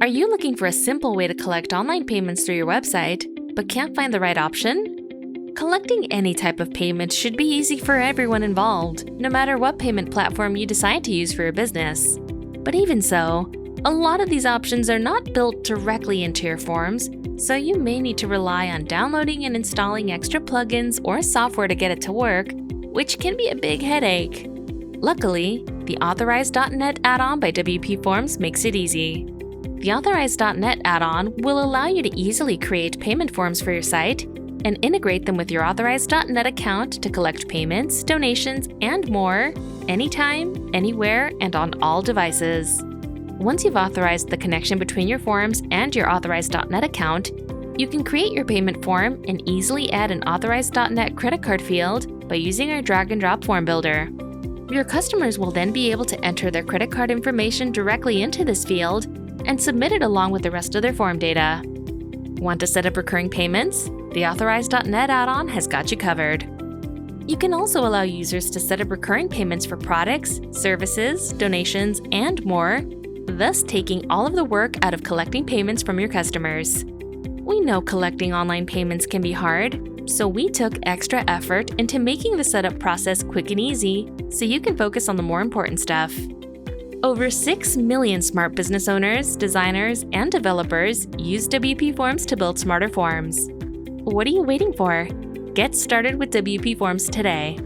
Are you looking for a simple way to collect online payments through your website, but can't find the right option? Collecting any type of payment should be easy for everyone involved, no matter what payment platform you decide to use for your business. But even so, a lot of these options are not built directly into your forms, so you may need to rely on downloading and installing extra plugins or software to get it to work, which can be a big headache. Luckily, the Authorize.net add-on by WPForms makes it easy. The Authorize.net add-on will allow you to easily create payment forms for your site and integrate them with your Authorize.net account to collect payments, donations, and more anytime, anywhere, and on all devices. Once you've authorized the connection between your forms and your Authorize.net account, you can create your payment form and easily add an Authorize.net credit card field by using our drag-and-drop form builder. Your customers will then be able to enter their credit card information directly into this field and submit it along with the rest of their form data. Want to set up recurring payments? The Authorize.net add-on has got you covered. You can also allow users to set up recurring payments for products, services, donations, and more, thus taking all of the work out of collecting payments from your customers. We know collecting online payments can be hard, so we took extra effort into making the setup process quick and easy so you can focus on the more important stuff. Over 6 million smart business owners, designers, and developers use WPForms to build smarter forms. What are you waiting for? Get started with WPForms today.